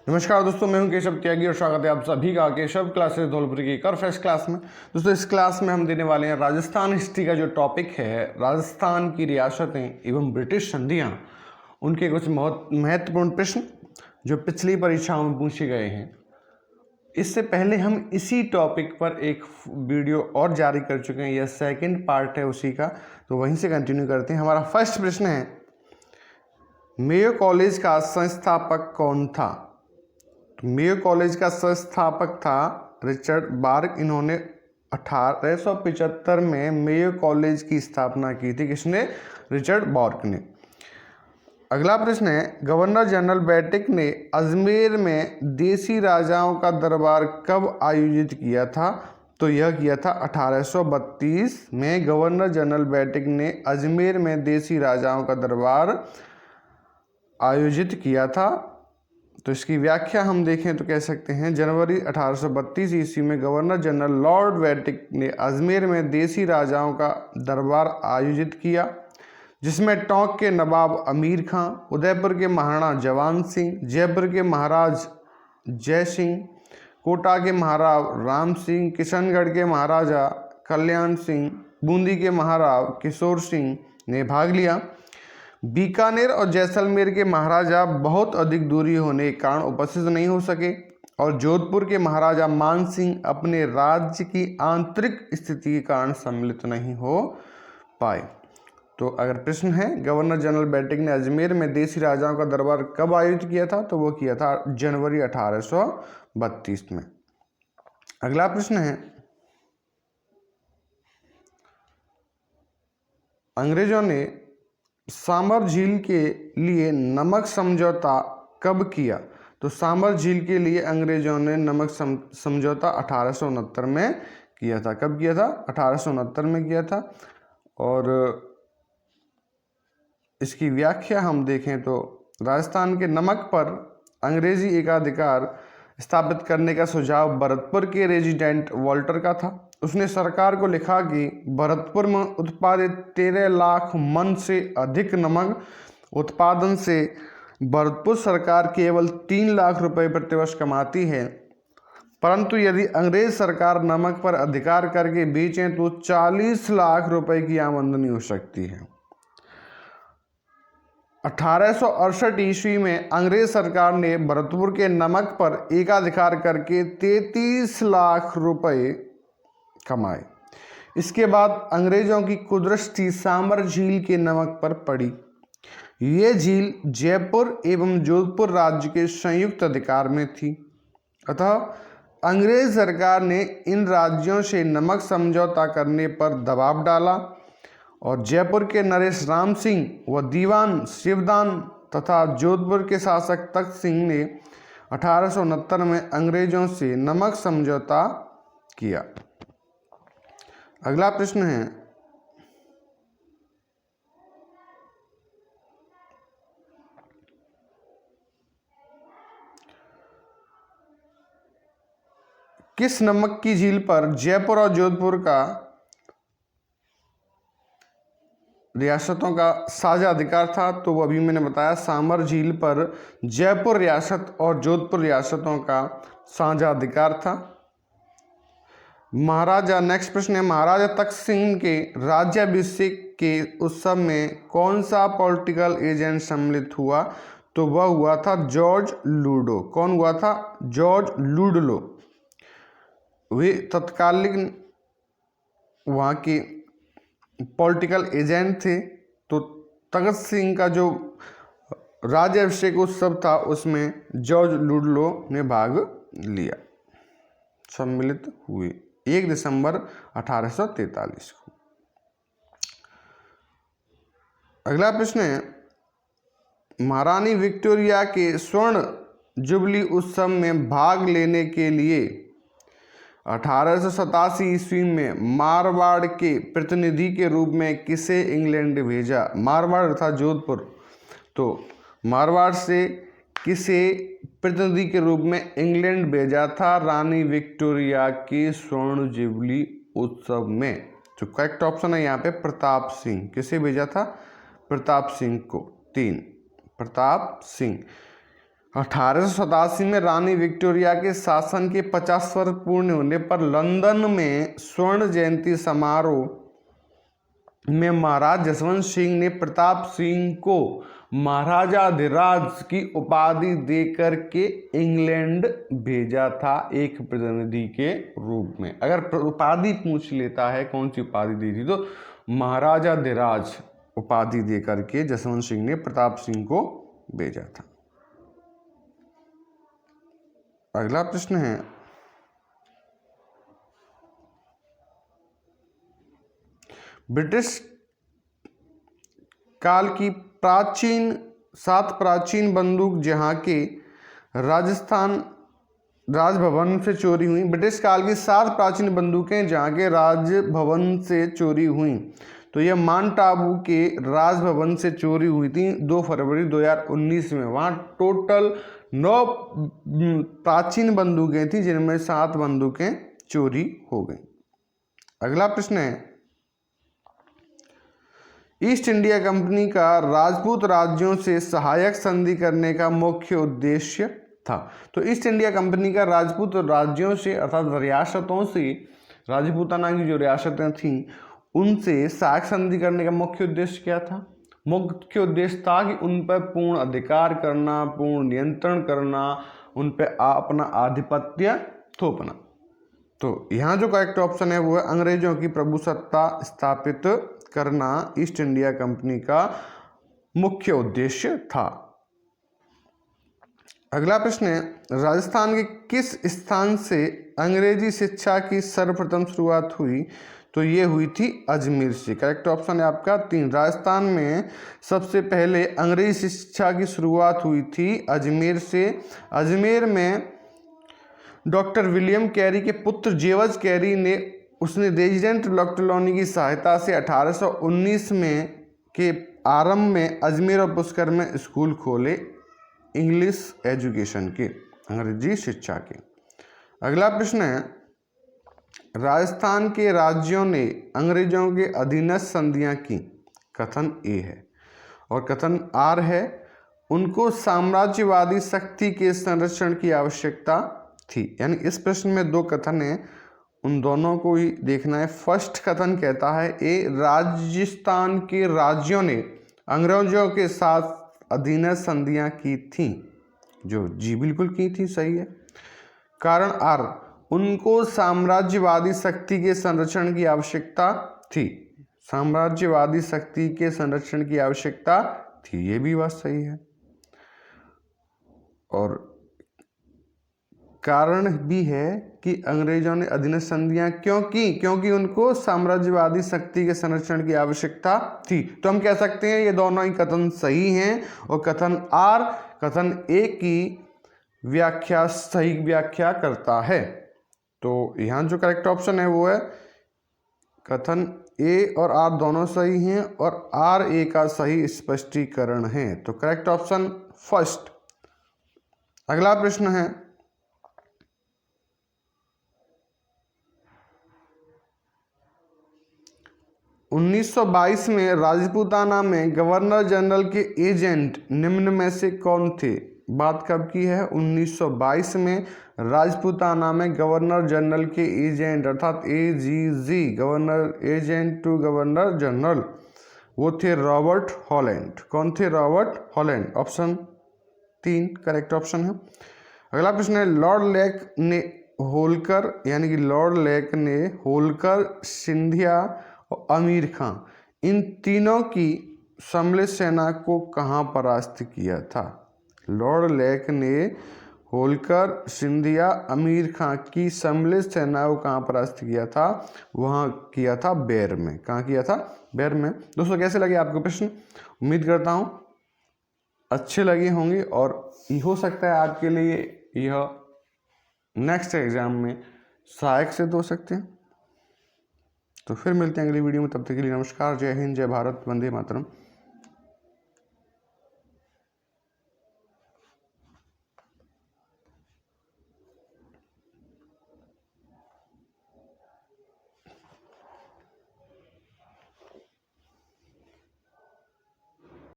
नमस्कार दोस्तों, मैं हूं केशव त्यागी और स्वागत है आप सभी का केशव क्लासेस धौलपुर की कर फेस्ट क्लास में। दोस्तों, इस क्लास में हम देने वाले हैं राजस्थान हिस्ट्री का जो टॉपिक है, राजस्थान की रियासतें एवं ब्रिटिश संधियां, उनके कुछ बहुत महत्वपूर्ण प्रश्न जो पिछली परीक्षाओं में पूछे गए हैं। इससे पहले हम इसी टॉपिक पर एक वीडियो और जारी कर चुके हैं, यह सेकेंड पार्ट है उसी का, तो वहीं से कंटिन्यू करते हैं। हमारा फर्स्ट प्रश्न है, मेयो कॉलेज का संस्थापक कौन था? मेयो कॉलेज का संस्थापक था रिचर्ड बार्क। इन्होंने 1875 में मेयो कॉलेज की स्थापना की थी। किसने? रिचर्ड बार्क ने। अगला प्रश्न है, गवर्नर जनरल बैटिक ने अजमेर में देसी राजाओं का दरबार कब आयोजित किया था? तो यह किया था 1832 में। गवर्नर जनरल बैटिक ने अजमेर में देसी राजाओं का दरबार आयोजित किया था। तो इसकी व्याख्या हम देखें तो कह सकते हैं, जनवरी 1832 ईस्वी में गवर्नर जनरल लॉर्ड बैटिक ने अजमेर में देसी राजाओं का दरबार आयोजित किया, जिसमें टोंक के नवाब अमीर खां, उदयपुर के महाराणा जवान सिंह, जयपुर के महाराज जय सिंह, कोटा के महाराज राम सिंह, किशनगढ़ के महाराजा कल्याण सिंह, बूंदी के महाराज किशोर सिंह ने भाग लिया। बीकानेर और जैसलमेर के महाराजा बहुत अधिक दूरी होने के कारण उपस्थित नहीं हो सके और जोधपुर के महाराजा मान सिंह अपने राज्य की आंतरिक स्थिति के कारण सम्मिलित नहीं हो पाए। तो अगर प्रश्न है, गवर्नर जनरल बैटिक ने अजमेर में देसी राजाओं का दरबार कब आयोजित किया था? तो वो किया था जनवरी 1832 में। अगला प्रश्न है, अंग्रेजों ने सांबर झील के लिए नमक समझौता कब किया? तो सांबर झील के लिए अंग्रेजों ने नमक समझौता 1869 में किया था। कब किया था? 1869 में किया था। और इसकी व्याख्या हम देखें तो, राजस्थान के नमक पर अंग्रेजी एकाधिकार स्थापित करने का सुझाव भरतपुर के रेजिडेंट वॉल्टर का था। उसने सरकार को लिखा कि भरतपुर में उत्पादित 13 लाख मन से अधिक नमक उत्पादन से भरतपुर सरकार केवल 3 लाख रुपए प्रतिवर्ष कमाती है, परंतु यदि अंग्रेज सरकार नमक पर अधिकार करके बेचें तो 40 लाख रुपए की आमदनी हो सकती है। 1868 ईस्वी में अंग्रेज सरकार ने भरतपुर के नमक पर एकाधिकार करके 33 लाख रुपए कमाए। इसके बाद अंग्रेजों की कुदृष्टि सांबर झील के नमक पर पड़ी। ये झील जयपुर एवं जोधपुर राज्य के संयुक्त अधिकार में थी, अतः अंग्रेज सरकार ने इन राज्यों से नमक समझौता करने पर दबाव डाला और जयपुर के नरेश राम सिंह व दीवान शिवदान तथा जोधपुर के शासक तख्त सिंह ने 1869 में अंग्रेजों से नमक समझौता किया। अगला प्रश्न है, किस नमक की झील पर जयपुर और जोधपुर का रियासतों का साझा अधिकार था? तो वो अभी मैंने बताया, सांबर झील पर जयपुर रियासत और जोधपुर रियासतों का साझा अधिकार था। महाराजा, नेक्स्ट प्रश्न है, महाराजा तख्त सिंह के राज्याभिषेक के उत्सव में कौन सा पॉलिटिकल एजेंट सम्मिलित हुआ? तो वह हुआ था जॉर्ज लूडो। कौन हुआ था? जॉर्ज लूडलो। वे तत्कालीन वहाँ के पॉलिटिकल एजेंट थे। तो तख्त सिंह का जो राज्याभिषेक उत्सव था उसमें जॉर्ज लूडलो ने भाग लिया, सम्मिलित हुए 1 दिसंबर 1843 को। अगला प्रश्न है, महारानी विक्टोरिया के स्वर्ण जुबली उत्सव में भाग लेने के लिए 1887 ईस्वी में मारवाड़ के प्रतिनिधि के रूप में किसे इंग्लैंड भेजा? मारवाड़ था जोधपुर, तो मारवाड़ से किसे प्रतिनिधि के रूप में इंग्लैंड भेजा था रानी विक्टोरिया के स्वर्ण जुबली उत्सव में? तो करेक्ट ऑप्शन है यहाँ पे प्रताप सिंह। किसे भेजा था? प्रताप सिंह को। 3, प्रताप सिंह। 1887 में रानी विक्टोरिया के शासन के 50 वर्ष पूर्ण होने पर लंदन में स्वर्ण जयंती समारोह में महाराज जसवंत सिंह ने प्रताप सिंह को महाराजाधिराज की उपाधि देकर के इंग्लैंड भेजा था, एक प्रतिनिधि के रूप में। अगर उपाधि पूछ लेता है कौन सी उपाधि दी थी, तो महाराजाधिराज उपाधि देकर के जसवंत सिंह ने प्रताप सिंह को भेजा था। अगला प्रश्न है, ब्रिटिश काल की सात प्राचीन बंदूक जहां के राजभवन से चोरी हुई। ब्रिटिश काल की 7 प्राचीन बंदूकें जहां के राजभवन से चोरी हुई। तो यह माउंट आबू के राजभवन से चोरी हुई थी 2 फरवरी 2019 में। वहां टोटल 9 प्राचीन बंदूकें थी, जिनमें 7 बंदूकें चोरी हो गई। अगला प्रश्न है, ईस्ट इंडिया कंपनी का राजपूत राज्यों से सहायक संधि करने का मुख्य उद्देश्य था। तो ईस्ट इंडिया कंपनी का राजपूत राज्यों से अर्थात रियासतों से, राजपूताना की जो रियासतें थीं उनसे सहायक संधि करने का मुख्य उद्देश्य क्या था? मुख्य उद्देश्य था कि उन पर पूर्ण अधिकार करना, पूर्ण नियंत्रण करना, उन पर अपना आधिपत्य थोपना। तो यहाँ जो करेक्ट ऑप्शन है वो है अंग्रेजों की प्रभुसत्ता स्थापित करना ईस्ट इंडिया कंपनी का मुख्य उद्देश्य था। अगला प्रश्न है, राजस्थान के किस स्थान से अंग्रेजी शिक्षा की सर्वप्रथम शुरुआत हुई? तो ये हुई थी अजमेर से। करेक्ट ऑप्शन है आपका 3। राजस्थान में सबसे पहले अंग्रेजी शिक्षा की शुरुआत हुई थी अजमेर से। अजमेर में डॉक्टर विलियम कैरी के पुत्र जेवज कैरी ने रेजिडेंट लॉकटलॉनी की सहायता से 1819 में के आरंभ में अजमेर और पुष्कर में स्कूल खोले इंग्लिश एजुकेशन के, अंग्रेजी शिक्षा के। अगला प्रश्न है, राजस्थान के राज्यों ने अंग्रेजों के अधीनस्थ संधियां की। कथन ए है और कथन आर है, उनको साम्राज्यवादी शक्ति के संरक्षण की आवश्यकता थी। यानी इस प्रश्न में 2 कथन हैं, उन दोनों को ही देखना है। फर्स्ट कथन कहता है ए, राजस्थान के राज्यों ने अंग्रेजों के साथ अधीनस्थ संधियां की थीं, जो जी बिल्कुल की थी, सही है। कारण आर, उनको साम्राज्यवादी शक्ति के संरक्षण की आवश्यकता थी। साम्राज्यवादी शक्ति के संरक्षण की आवश्यकता थी, ये भी बात सही है। और कारण भी है कि अंग्रेजों ने अधीनस्थ संधियां क्यों की? क्योंकि उनको साम्राज्यवादी शक्ति के संरक्षण की आवश्यकता थी। तो हम कह सकते हैं ये दोनों ही कथन सही हैं और कथन आर कथन ए की व्याख्या सही व्याख्या करता है। तो यहाँ जो करेक्ट ऑप्शन है वो है कथन ए और आर दोनों सही हैं और आर ए का सही स्पष्टीकरण है। तो करेक्ट ऑप्शन फर्स्ट। अगला प्रश्न है, 1922 में राजपूताना में गवर्नर जनरल के एजेंट निम्न में से कौन थे? बात कब की है? 1922 में राजपूताना में गवर्नर जनरल के एजेंट अर्थात AGG, governor agent to governor general, वो थे रॉबर्ट हॉलैंड। कौन थे? Robert Holland. Option 3 correct option है। अगला प्रश्न है, लॉर्ड लेक ने होलकर यानी कि लॉर्ड लेक ने होलकर, सिंधिया और अमीर खां, इन तीनों की सम्मिलित सेना को कहाँ परास्त किया था? लॉर्ड लेक ने होलकर, सिंधिया, अमीर खां की सम्मिलित सेना को कहाँ परास्त किया था? वहाँ किया था बेर में। कहाँ किया था? बेर में। दोस्तों कैसे लगे आपको प्रश्न? उम्मीद करता हूँ अच्छे लगे होंगे और हो सकता है आपके लिए यह नेक्स्ट एग्जाम में सहायक सिद्ध हो सकते हैं। तो फिर मिलते हैं अगली वीडियो में, तब तक के लिए नमस्कार, जय हिंद, जय भारत, वंदे मातरम।